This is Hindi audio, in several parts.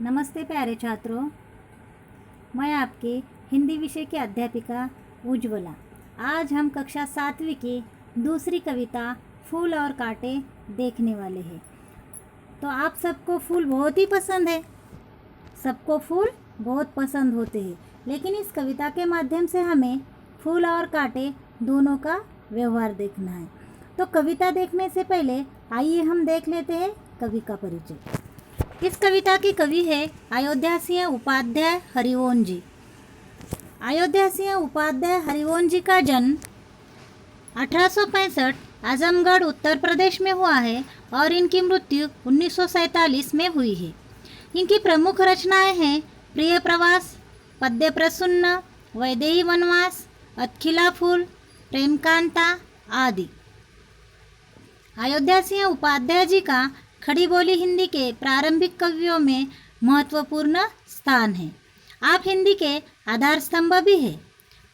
नमस्ते प्यारे छात्रों, मैं आपकी हिंदी विषय की अध्यापिका उज्ज्वला। आज हम कक्षा 7वीं की दूसरी कविता फूल और कांटे देखने वाले हैं। तो आप सबको फूल बहुत ही पसंद है, सबको फूल बहुत पसंद होते हैं, लेकिन इस कविता के माध्यम से हमें फूल और कांटे दोनों का व्यवहार देखना है। तो कविता देखने से पहले आइए हम देख लेते हैं कवि का परिचय। इस कविता के कवि है अयोध्या सिंह उपाध्याय हरिवंश जी। अयोध्या सिंह उपाध्याय हरिवंश जी का जन्म 1865 आजमगढ़ उत्तर प्रदेश में हुआ है और इनकी मृत्यु 1947 में हुई है। इनकी प्रमुख रचनाएं हैं प्रिय प्रवास, पद्य प्रसून्न, वैदेही वनवास, अतखिला फूल, प्रेमकांता आदि। अयोध्या सिंह उपाध्याय जी का खड़ी बोली हिंदी के प्रारंभिक कवियों में महत्वपूर्ण स्थान है। आप हिंदी के आधार स्तंभ भी है।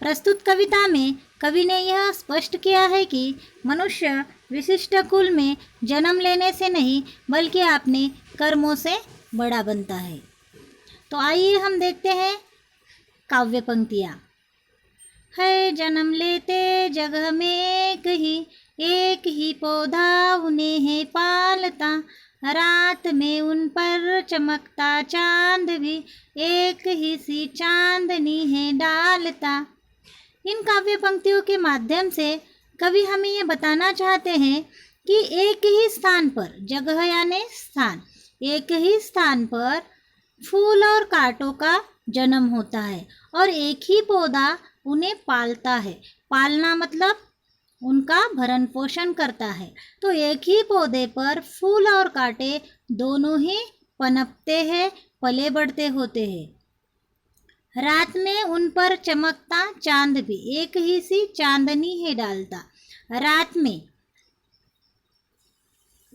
प्रस्तुत कविता में कवि ने यह स्पष्ट किया है कि मनुष्य विशिष्ट कुल में जन्म लेने से नहीं बल्कि अपने कर्मों से बड़ा बनता है। तो आइए हम देखते हैं काव्य पंक्तियाँ। है जन्म लेते जगह में एक ही पौधा उन्हें है पालता, रात में उन पर चमकता चांद भी एक ही सी चांदनी है डालता। इन काव्य पंक्तियों के माध्यम से कवि हमें ये बताना चाहते हैं कि एक ही स्थान पर, जगह यानी स्थान, एक ही स्थान पर फूल और कांटों का जन्म होता है और एक ही पौधा उन्हें पालता है। पालना मतलब उनका भरण पोषण करता है। तो एक ही पौधे पर फूल और कांटे दोनों ही पनपते हैं, पले बढ़ते होते हैं। रात में उन पर चमकता चांद भी एक ही सी चांदनी है डालता। रात में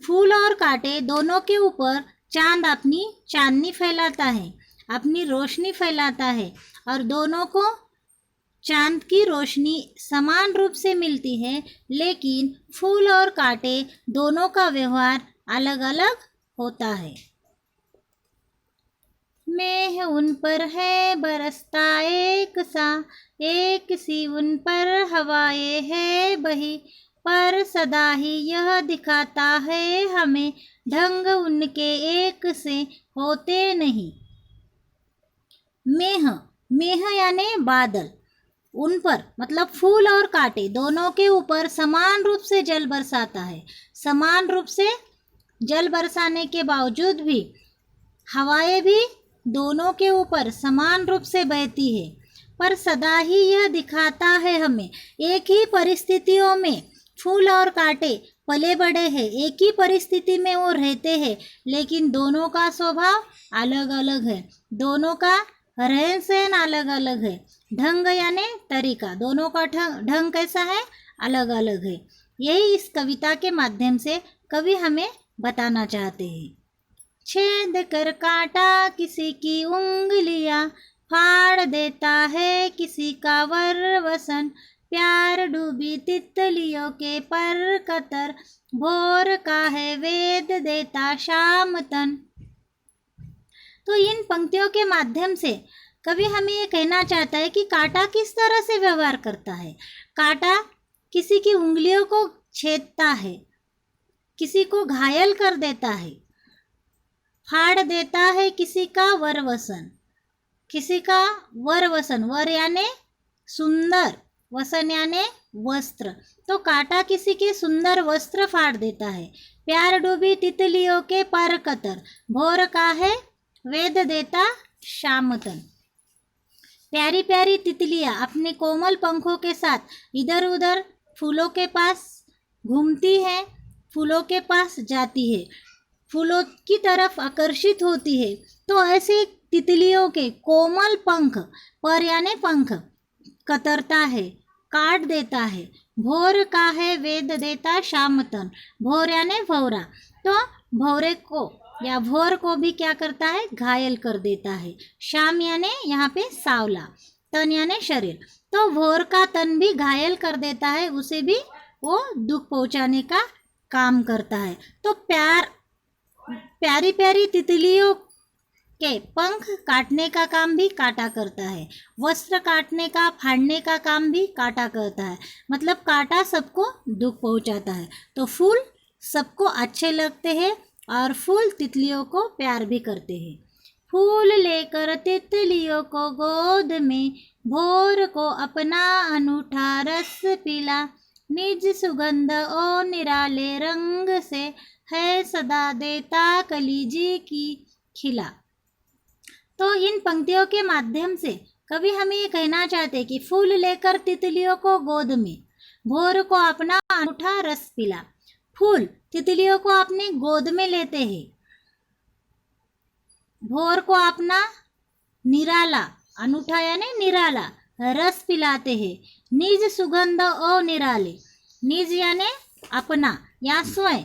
फूल और कांटे दोनों के ऊपर चांद अपनी चांदनी फैलाता है, अपनी रोशनी फैलाता है और दोनों को चांद की रोशनी समान रूप से मिलती है, लेकिन फूल और कांटे दोनों का व्यवहार अलग अलग होता है। मेह उन पर है बरसता एक सा, एक सी उन पर हवाएं है बही, पर सदा ही यह दिखाता है हमें ढंग उनके एक से होते नहीं। मेह, मेह यानी बादल, उन पर मतलब फूल और कांटे दोनों के ऊपर समान रूप से जल बरसाता है। समान रूप से जल बरसाने के बावजूद भी हवाएं भी दोनों के ऊपर समान रूप से बहती है, पर सदा ही यह दिखाता है हमें एक ही परिस्थितियों में फूल और कांटे पले बड़े हैं, एक ही परिस्थिति में वो रहते हैं, लेकिन दोनों का स्वभाव अलग अलग है, दोनों का रहन सहन अलग अलग है। ढंग यानी तरीका, दोनों का ढंग कैसा है, अलग अलग है। यही इस कविता के माध्यम से कवि हमें बताना चाहते हैं। छेद कर कांटा किसी की उंगलियां, फाड़ देता है किसी का वरवसन, प्यार डूबी तितलियों के पर कतर, भोर का है वेद देता शाम तन। तो इन पंक्तियों के माध्यम से कवि हमें ये कहना चाहता है कि कांटा किस तरह से व्यवहार करता है। कांटा किसी की उंगलियों को छेदता है, किसी को घायल कर देता है, फाड़ देता है किसी का वरवसन, किसी का वरवसन, वर यानी सुंदर, वसन यानी वस्त्र। तो कांटा किसी के सुंदर वस्त्र फाड़ देता है। प्यार डूबी तितलियों के पर कतर, भोर का है वेद देता शामतन। प्यारी प्यारी तितलियाँ अपने कोमल पंखों के साथ इधर उधर फूलों के पास घूमती हैं, फूलों के पास जाती है, फूलों की तरफ आकर्षित होती है। तो ऐसे तितलियों के कोमल पंख, पर यानी पंख, कतरता है, काट देता है। भोर का है वेद देता शामतन, भोर यानी भौरा, तो भौरे को या भोर को भी क्या करता है, घायल कर देता है। शाम यानी यहाँ पे सावला, तन यानी शरीर, तो भोर का तन भी घायल कर देता है, उसे भी वो दुख पहुँचाने का काम करता है। तो प्यारी प्यारी तितलियों के पंख काटने का काम भी काटा करता है, वस्त्र काटने का, फाड़ने का काम भी काटा करता है। मतलब काटा सबको दुख पहुंचाता है। तो फूल सबको अच्छे लगते हैं और फूल तितलियों को प्यार भी करते हैं। फूल लेकर तितलियों को गोद में, भोर को अपना अनूठा रस पिला, निज सुगंध ओ निराले रंग से, है सदा देता कलीजी की खिला। तो इन पंक्तियों के माध्यम से कवि हमें ये कहना चाहते हैं कि फूल लेकर तितलियों को गोद में, भोर को अपना अनूठा रस पिला। फूल तितलियों को अपने गोद में लेते हैं, भोर को अपना निराला, अनूठा यानी निराला रस पिलाते हैं। निज सुगंध ओ निराले, निज यानी अपना या स्वयं,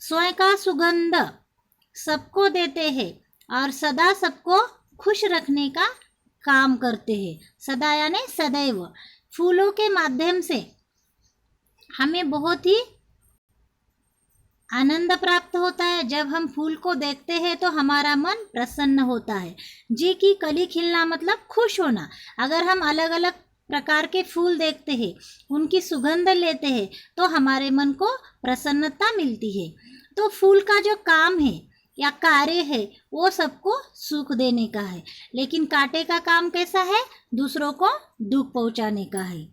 स्वयं का सुगंध सबको देते हैं और सदा सबको खुश रखने का काम करते हैं। सदा यानी सदैव। फूलों के माध्यम से हमें बहुत ही आनंद प्राप्त होता है। जब हम फूल को देखते हैं तो हमारा मन प्रसन्न होता है। जी की कली खिलना मतलब खुश होना। अगर हम अलग अलग प्रकार के फूल देखते हैं, उनकी सुगंध लेते हैं, तो हमारे मन को प्रसन्नता मिलती है। तो फूल का जो काम है या कार्य है वो सबको सुख देने का है, लेकिन कांटे का काम कैसा है? दूसरों को दुख पहुंचाने का है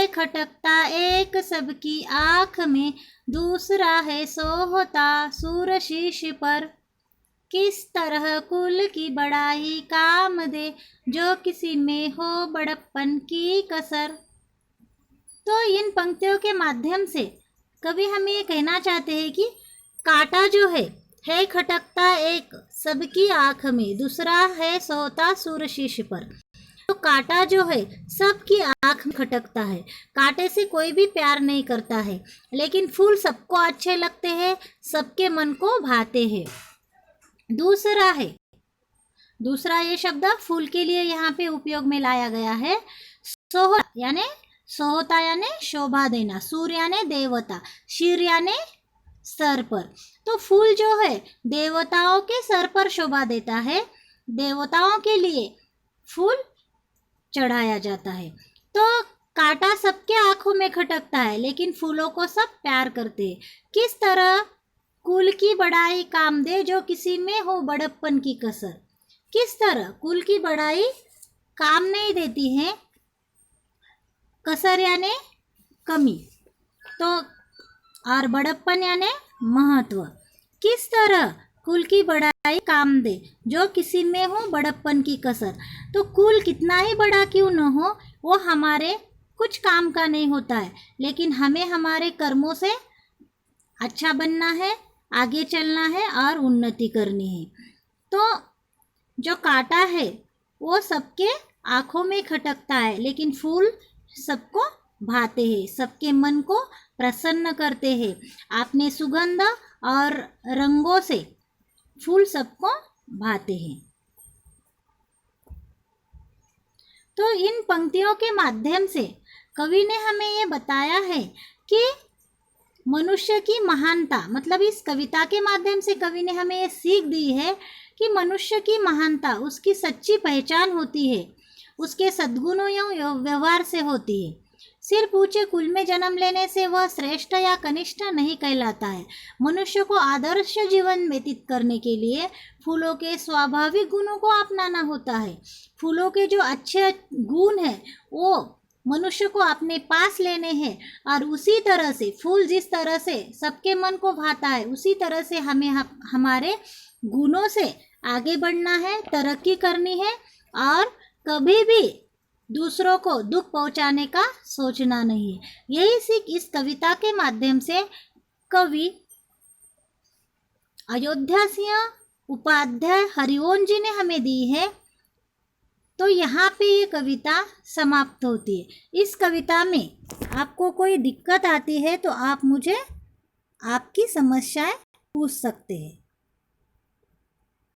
खटकता एक सबकी आँख में, दूसरा है सोहता सूर शीश पर, किस तरह कुल की बड़ाई काम दे, जो किसी में हो बड़प्पन की कसर। तो इन पंक्तियों के माध्यम से कवि हमें ये कहना चाहते हैं कि कांटा जो है खटकता एक सबकी आँख में, दूसरा है सोहता सूर शीश पर। तो कांटा जो है सबकी आँख में खटकता है। कांटे से कोई भी प्यार नहीं करता है, लेकिन फूल सबको अच्छे लगते हैं, सबके मन को भाते हैं। दूसरा ये शब्द फूल के लिए यहाँ पे उपयोग में लाया गया है। सोहता यानी शोभा देना, सूर्य यानी देवता, शीर यानी सर पर। तो फूल जो है देवताओं के सर पर शोभा देता है, देवताओं के लिए फूल चढ़ाया जाता है। तो कांटा सबके आंखों में खटकता है, लेकिन फूलों को सब प्यार करते हैं। किस तरह कुल की बड़ाई काम दे, जो किसी में हो बड़प्पन की कसर। किस तरह कुल की बड़ाई काम नहीं देती है, कसर यानी कमी, तो और बड़प्पन यानी महत्व। किस तरह कुल की बड़ाई काम दे, जो किसी में हो बड़प्पन की कसर। तो कुल कितना ही बड़ा क्यों न हो, वो हमारे कुछ काम का नहीं होता है, लेकिन हमें हमारे कर्मों से अच्छा बनना है, आगे चलना है और उन्नति करनी है। तो जो कांटा है वो सबके आँखों में खटकता है, लेकिन फूल सबको भाते हैं, सबके मन को प्रसन्न करते हैं। अपने सुगंध और रंगों से फूल सबको भाते हैं। तो इन पंक्तियों के माध्यम से कवि ने हमें ये बताया है कि मनुष्य की महानता, मतलब इस कविता के माध्यम से कवि ने हमें ये सीख दी है कि मनुष्य की महानता उसकी सच्ची पहचान होती है, उसके सद्गुणों या व्यवहार से होती है। सिर्फ ऊंचे कुल में जन्म लेने से वह श्रेष्ठ या कनिष्ठ नहीं कहलाता है। मनुष्य को आदर्श जीवन व्यतीत करने के लिए फूलों के स्वाभाविक गुणों को अपनाना होता है। फूलों के जो अच्छे गुण हैं वो मनुष्य को अपने पास लेने हैं, और उसी तरह से फूल जिस तरह से सबके मन को भाता है, उसी तरह से हमें हमारे गुणों से आगे बढ़ना है, तरक्की करनी है, और कभी भी दूसरों को दुख पहुंचाने का सोचना नहीं है। यही सीख इस कविता के माध्यम से कवि अयोध्या सिंह उपाध्याय हरिओम जी ने हमें दी है। तो यहाँ पे ये कविता समाप्त होती है। इस कविता में आपको कोई दिक्कत आती है तो आप मुझे आपकी समस्याएं पूछ सकते हैं।